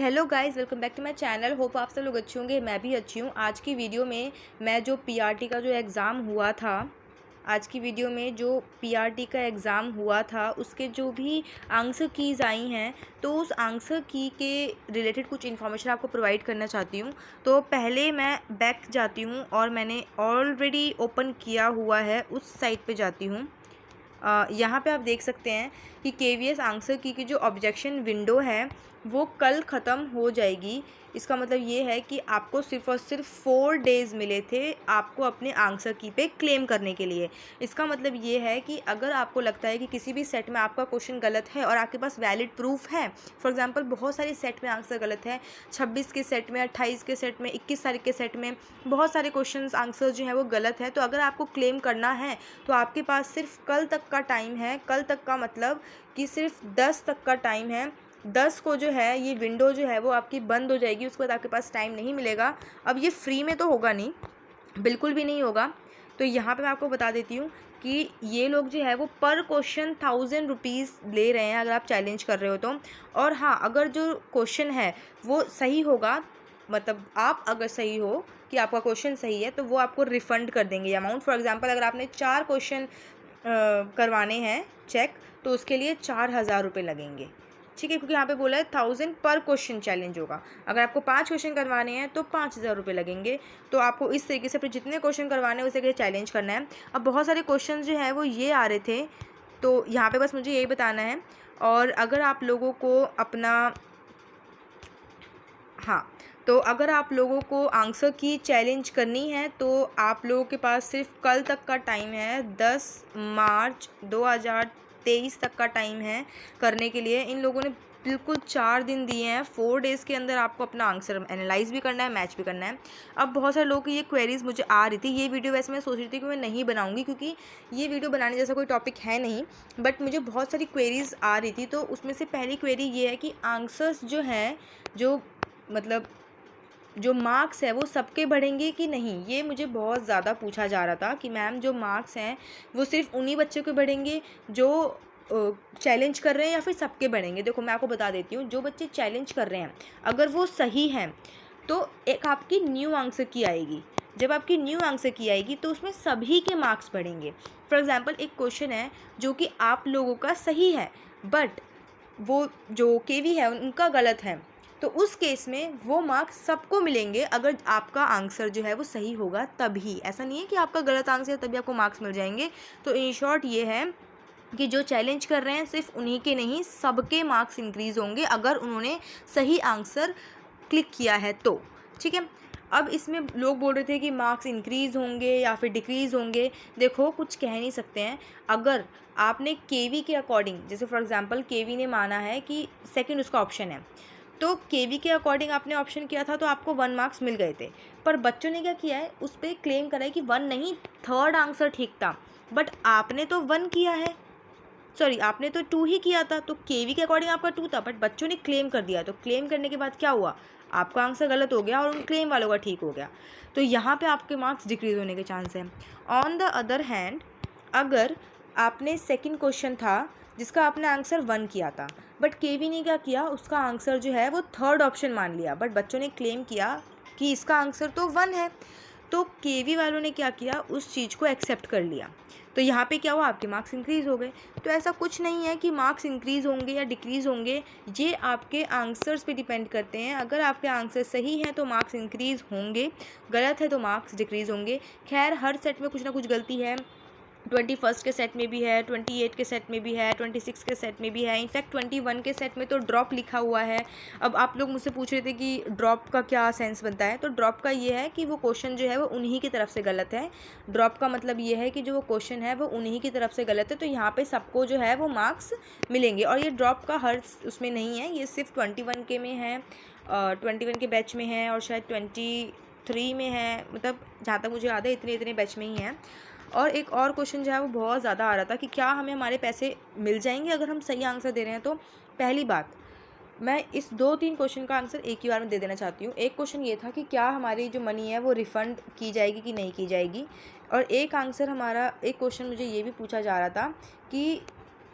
Hello guys, welcome back to my channel. Hope आप सब लोग अच्छे होंगे, मैं भी अच्छी हूँ। आज की वीडियो में मैं जो पीआरटी का जो एग्ज़ाम हुआ था आज की वीडियो में जो पीआरटी का एग्ज़ाम हुआ था उसके जो भी आंसर कीज़ आई हैं, तो उस आंसर की के रिलेटेड कुछ इन्फॉर्मेशन आपको प्रोवाइड करना चाहती हूँ। तो पहले मैं बैक जाती हूँ और मैंने ऑलरेडी ओपन किया हुआ है उस साइट पे जाती हूँ। यहाँ पे आप देख सकते हैं कि केवीएस आंसर की जो ऑब्जेक्शन विंडो है वो कल ख़त्म हो जाएगी। इसका मतलब ये है कि आपको सिर्फ़ और सिर्फ 4 डेज़ मिले थे आपको अपने आंसर की पे क्लेम करने के लिए। इसका मतलब ये है कि अगर आपको लगता है कि किसी भी सेट में आपका क्वेश्चन गलत है और आपके पास वैलिड प्रूफ है, फॉर एग्जांपल बहुत सारे सेट में आंसर गलत है, 26 के सेट में, 28 के सेट में, 21 तारीख के सेट में बहुत सारे क्वेश्चंस आंसर जो है वो गलत है, तो अगर आपको क्लेम करना है तो आपके पास सिर्फ कल तक का टाइम है। कल तक का मतलब कि सिर्फ 10 तक का टाइम है। 10 को जो है ये विंडो जो है वो आपकी बंद हो जाएगी, उसके बाद आपके पास टाइम नहीं मिलेगा। अब ये फ्री में तो होगा नहीं, बिल्कुल भी नहीं होगा। तो यहाँ पे मैं आपको बता देती हूँ कि ये लोग जो है वो पर क्वेश्चन 1000 रुपीज़ ले रहे हैं अगर आप चैलेंज कर रहे हो तो। और हाँ, अगर जो क्वेश्चन है वो सही होगा, मतलब आप अगर सही हो कि आपका क्वेश्चन सही है, तो वो आपको रिफ़ंड कर देंगे अमाउंट। फॉर एग्जांपल अगर आपने 4 क्वेश्चन करवाने हैं चेक, तो उसके लिए 4000 रुपये लगेंगे, ठीक है, क्योंकि यहाँ पे बोला है 1000 पर क्वेश्चन चैलेंज होगा। अगर आपको 5 क्वेश्चन करवाने हैं तो 5000 रुपये लगेंगे। तो आपको इस तरीके से फिर जितने क्वेश्चन करवाने हैं उस तरीके से चैलेंज करना है। अब बहुत सारे क्वेश्चन जो है वो ये आ रहे थे, तो यहाँ पे बस मुझे यही बताना है। और अगर आप लोगों को अपना हाँ, तो अगर आप लोगों को आंसर की चैलेंज करनी है तो आप लोगों के पास सिर्फ कल तक का टाइम है। 10 मार्च 2023 तक का टाइम है करने के लिए। इन लोगों ने बिल्कुल 4 दिन दिए हैं। 4 डेज़ के अंदर आपको अपना आंसर एनालाइज भी करना है, मैच भी करना है। अब बहुत सारे लोगों की ये क्वेरीज़ मुझे आ रही थी। ये वीडियो वैसे मैं सोच रही थी कि मैं नहीं बनाऊंगी, क्योंकि ये वीडियो बनाने जैसा कोई टॉपिक है नहीं, बट मुझे बहुत सारी क्वेरीज़ आ रही थी। तो उसमें से पहली क्वेरी ये है कि आंसर्स जो हैं, जो मतलब जो मार्क्स है वो सबके बढ़ेंगे कि नहीं, ये मुझे बहुत ज़्यादा पूछा जा रहा था कि मैम जो मार्क्स हैं वो सिर्फ उन्हीं बच्चों के बढ़ेंगे जो चैलेंज कर रहे हैं, या फिर सबके बढ़ेंगे। देखो मैं आपको बता देती हूँ, जो बच्चे चैलेंज कर रहे हैं अगर वो सही हैं तो एक आपकी न्यू आंसर की आएगी। जब आपकी न्यू आंसर की आएगी तो उसमें सभी के मार्क्स बढ़ेंगे। फॉर एग्ज़ाम्पल एक क्वेश्चन है जो कि आप लोगों का सही है, बट वो जो केवी है उनका गलत है, तो उस केस में वो मार्क्स सबको मिलेंगे अगर आपका आंसर जो है वो सही होगा तभी। ऐसा नहीं है कि आपका गलत आंसर है तभी आपको मार्क्स मिल जाएंगे। तो इन शॉर्ट ये है कि जो चैलेंज कर रहे हैं सिर्फ उन्हीं के नहीं, सबके मार्क्स इंक्रीज़ होंगे अगर उन्होंने सही आंसर क्लिक किया है तो, ठीक है। अब इसमें लोग बोल रहे थे कि मार्क्स इंक्रीज़ होंगे या फिर डिक्रीज़ होंगे। देखो कुछ कह नहीं सकते हैं। अगर आपने केवी के अकॉर्डिंग, जैसे फॉर एग्जांपल केवी ने माना है कि सेकंड उसका ऑप्शन है, तो केवी के अकॉर्डिंग आपने ऑप्शन किया था तो आपको 1 मार्क्स मिल गए थे। पर बच्चों ने क्या किया है, उस पर क्लेम करा है कि 1 नहीं, थर्ड आंसर ठीक था, बट आपने तो 1 किया है, सॉरी आपने तो 2 ही किया था। तो केवी के अकॉर्डिंग आपका 2 था, बट बच्चों ने क्लेम कर दिया। तो क्लेम करने के बाद क्या हुआ, आपका आंसर गलत हो गया और उन क्लेम वालों का ठीक हो गया। तो यहाँ पे आपके मार्क्स डिक्रीज़ होने के चांस हैं। ऑन द अदर हैंड, अगर आपने सेकंड क्वेश्चन था जिसका आपने आंसर 1 किया था, बट केवी ने क्या किया, उसका आंसर जो है वो थर्ड ऑप्शन मान लिया, बट बच्चों ने क्लेम किया कि इसका आंसर तो 1 है, तो केवी वालों ने क्या किया, उस चीज़ को एक्सेप्ट कर लिया। तो यहाँ पे क्या हुआ, आपके मार्क्स इंक्रीज़ हो गए। तो ऐसा कुछ नहीं है कि मार्क्स इंक्रीज़ होंगे या डिक्रीज़ होंगे, ये आपके आंसर्स पे डिपेंड करते हैं। अगर आपके आंसर सही हैं तो मार्क्स इंक्रीज़ होंगे, गलत है तो मार्क्स डिक्रीज़ होंगे। खैर हर सेट में कुछ ना कुछ गलती है। 21 के सेट में भी है, 28 के सेट में भी है, 26 के सेट में भी है, इनफैक्ट 21 के सेट में तो ड्रॉप लिखा हुआ है। अब आप लोग मुझसे पूछ रहे थे कि ड्रॉप का क्या सेंस बनता है, तो ड्रॉप का ये है कि वो क्वेश्चन जो है वो उन्हीं की तरफ से गलत है। ड्रॉप का मतलब ये है कि जो वो क्वेश्चन है वो उन्हीं की तरफ से गलत है, तो यहाँ पे सबको जो है वो मार्क्स मिलेंगे। और ये ड्रॉप का हर उसमें नहीं है, ये सिर्फ 21 के में है, 21 के बैच में है, और शायद 23 में है, मतलब जहाँ तक मुझे याद है इतने इतने बैच में ही है। और एक और क्वेश्चन जो है वो बहुत ज़्यादा आ रहा था कि क्या हमें हमारे पैसे मिल जाएंगे अगर हम सही आंसर दे रहे हैं। तो पहली बात, मैं इस 2-3 क्वेश्चन का आंसर एक ही बार में दे देना चाहती हूँ। एक क्वेश्चन ये था कि क्या हमारी जो मनी है वो रिफ़ंड की जाएगी कि नहीं की जाएगी, और एक आंसर हमारा, एक क्वेश्चन मुझे ये भी पूछा जा रहा था कि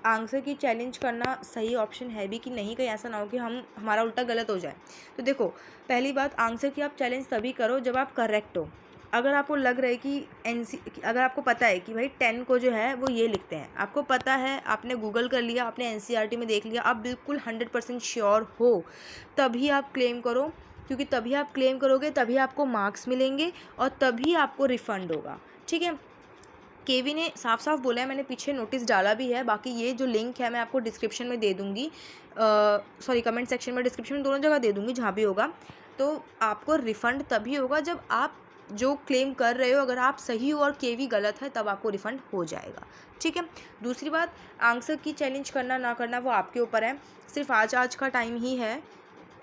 आंसर की चैलेंज करना सही ऑप्शन है भी कि नहीं, कहीं ऐसा ना हो कि हमारा उल्टा गलत हो जाए। तो देखो, पहली बात, आंसर की आप चैलेंज तभी करो जब आप करेक्ट हो। अगर आपको लग रहा है कि अगर आपको पता है कि भाई 10 को जो है वो ये लिखते हैं, आपको पता है, आपने गूगल कर लिया, आपने एनसीईआरटी में देख लिया, आप बिल्कुल 100% श्योर हो, तभी आप क्लेम करो। क्योंकि तभी आप क्लेम करोगे तभी आपको मार्क्स मिलेंगे और तभी आपको रिफ़ंड होगा। ठीक है, केवी ने साफ साफ बोला है, मैंने पीछे नोटिस डाला भी है, बाकी ये जो लिंक है मैं आपको डिस्क्रिप्शन में दे दूँगी, सॉरी कमेंट सेक्शन में, डिस्क्रिप्शन में, दोनों जगह दे दूँगी जहाँ भी होगा। तो आपको रिफ़ंड तभी होगा जब आप जो क्लेम कर रहे हो, अगर आप सही हो और केवी गलत है, तब आपको रिफ़ंड हो जाएगा। ठीक है, दूसरी बात, आंसर की चैलेंज करना ना करना वो आपके ऊपर है। सिर्फ आज का टाइम ही है,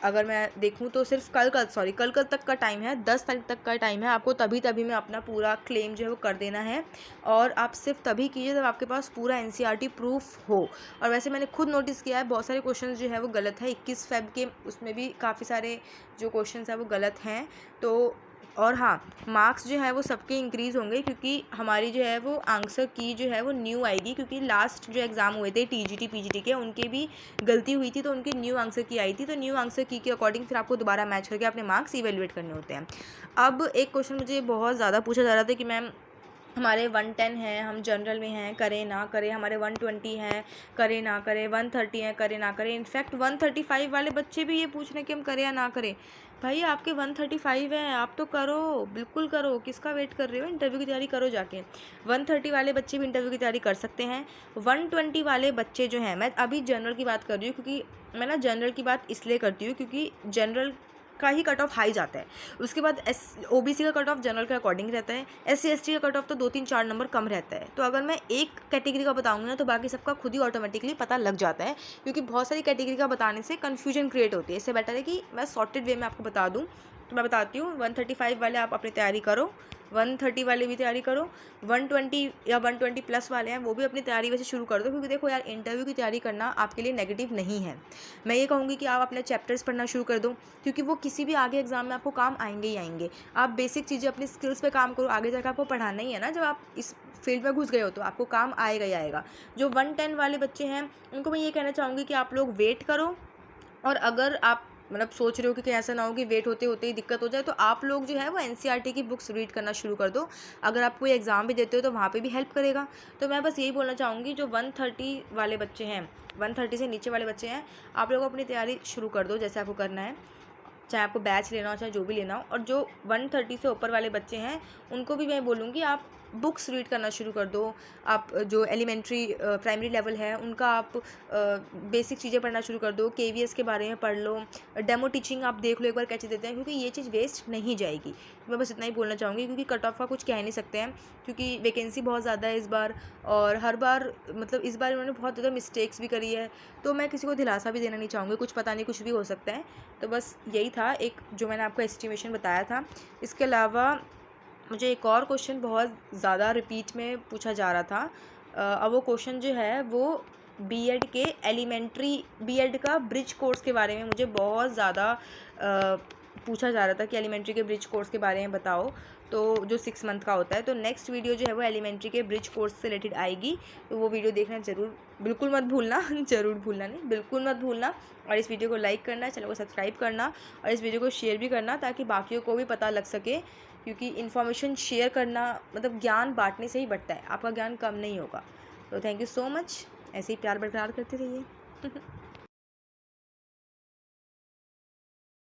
अगर मैं देखूँ तो सिर्फ कल तक का टाइम है, 10 तारीख तक का टाइम है आपको, तभी में अपना पूरा क्लेम जो है वो कर देना है। और आप सिर्फ तभी कीजिए जब आपके पास पूरा एनसीईआरटी प्रूफ हो। और वैसे मैंने खुद नोटिस किया है, बहुत सारे क्वेश्चन जो है वो गलत है, 21 फ़ेब के उसमें भी काफ़ी सारे जो क्वेश्चन है वो गलत हैं। तो और हाँ, मार्क्स जो है वो सबके इंक्रीज़ होंगे, क्योंकि हमारी जो है वो आंसर की जो है वो न्यू आएगी, क्योंकि लास्ट जो एग्ज़ाम हुए थे टीजीटी पीजीटी के, उनके भी गलती हुई थी, तो उनकी न्यू आंसर की आई थी। तो न्यू आंसर की के अकॉर्डिंग फिर आपको दोबारा मैच करके अपने मार्क्स इवेलुएट करने होते हैं। अब एक क्वेश्चन मुझे बहुत ज़्यादा पूछा जा रहा था कि मैम हमारे 110 हैं, हम जनरल में हैं, करें ना करें, हमारे 120 हैं, करें ना करें, 130 हैं, करें ना करें। इनफैक्ट 135 वाले बच्चे भी ये पूछ रहे हैं कि हम करें या ना करें। भाई आपके 135 हैं, आप तो करो, बिल्कुल करो, किसका वेट कर रहे हो, इंटरव्यू की तैयारी करो जाके। 130 वाले बच्चे भी इंटरव्यू की तैयारी कर सकते हैं। 120 वाले बच्चे जो हैं, मैं अभी जनरल की बात कर रही हूँ, क्योंकि मैं ना जनरल की बात इसलिए करती हूँ क्योंकि जनरल का ही कट ऑफ हाई जाता है। उसके बाद ओबीसी का कट ऑफ जनरल के अकॉर्डिंग रहता है, एससी एसटी का कट ऑफ तो 2-3-4 नंबर कम रहता है। तो अगर मैं एक कैटेगरी का बताऊंगी ना, तो बाकी सबका खुद ही ऑटोमेटिकली पता लग जाता है, क्योंकि बहुत सारी कैटेगरी का बताने से कन्फ्यूजन क्रिएट होती है। इससे बेटर है कि मैं सॉर्टेड वे में आपको बता दूँ। तो मैं बताती हूँ, 135 वाले आप अपनी तैयारी करो, 130 वाले भी तैयारी करो, 120 या 120 प्लस वाले हैं वो भी अपनी तैयारी वैसे शुरू कर दो। क्योंकि देखो यार, इंटरव्यू की तैयारी करना आपके लिए नेगेटिव नहीं है। मैं ये कहूँगी कि आप अपने चैप्टर्स पढ़ना शुरू कर दो, क्योंकि वो किसी भी आगे एग्जाम में आपको काम आएंगे ही आएंगे। आप बेसिक चीज़ें अपनी स्किल्स पे काम करो, आगे जाकर आपको पढ़ाना ही है ना। जब आप इस फील्ड में घुस गए हो तो आपको काम आएगा ही आएगा। जो 110 वाले बच्चे हैं उनको मैं ये कहना चाहूँगी कि आप लोग वेट करो। और अगर आप मतलब सोच रहे हो कि ऐसा ना हो कि वेट होते होते ही दिक्कत हो जाए, तो आप लोग जो है वो एनसीईआरटी की बुक्स रीड करना शुरू कर दो। अगर आप कोई एग्ज़ाम भी देते हो तो वहाँ पे भी हेल्प करेगा। तो मैं बस यही बोलना चाहूँगी, जो 130 वाले बच्चे हैं, 130 से नीचे वाले बच्चे हैं, आप लोग अपनी तैयारी शुरू कर दो जैसे आपको करना है, चाहे आपको बैच लेना हो, चाहे जो भी लेना हो। और जो 130 से ऊपर वाले बच्चे हैं उनको भी मैं बोलूँगी आप बुक्स रीड करना शुरू कर दो। आप जो एलिमेंट्री प्राइमरी लेवल है उनका आप बेसिक चीज़ें पढ़ना शुरू कर दो, केवीएस के बारे में पढ़ लो, डेमो टीचिंग आप देख लो एक बार कैसे देते हैं, क्योंकि ये चीज़ वेस्ट नहीं जाएगी। मैं बस इतना ही बोलना चाहूँगी, क्योंकि कट ऑफ का कुछ कह नहीं सकते हैं, क्योंकि वैकेंसी बहुत ज़्यादा है इस बार, और हर बार मतलब इस बार उन्होंने बहुत ज़्यादा मिस्टेक्स भी करी है। तो मैं किसी को दिलासा भी देना नहीं चाहूँगी, कुछ पता नहीं, कुछ भी हो सकता है। तो बस यही था एक जो मैंने आपको एस्टिमेशन बताया था। इसके अलावा मुझे एक और क्वेश्चन बहुत ज़्यादा रिपीट में पूछा जा रहा था। अब वो क्वेश्चन जो है वो बीएड के एलिमेंट्री बीएड का ब्रिज कोर्स के बारे में मुझे बहुत ज़्यादा पूछा जा रहा था कि एलिमेंट्री के ब्रिज कोर्स के बारे में बताओ, तो जो 6 मंथ का होता है। तो नेक्स्ट वीडियो जो है वो एलिमेंट्री के ब्रिज कोर्स से रिलेटेड आएगी, तो वो वीडियो देखना ज़रूर, बिल्कुल मत भूलना ज़रूर भूलना नहीं, बिल्कुल मत भूलना। और इस वीडियो को लाइक करना, चैनल को सब्सक्राइब करना, और इस वीडियो को शेयर भी करना, ताकि बाकियों को भी पता लग सके। क्योंकि इन्फॉर्मेशन शेयर करना मतलब ज्ञान बांटने से ही बढ़ता है, आपका ज्ञान कम नहीं होगा। तो थैंक यू सो मच, ऐसे ही प्यार बरकरार करते रहिए।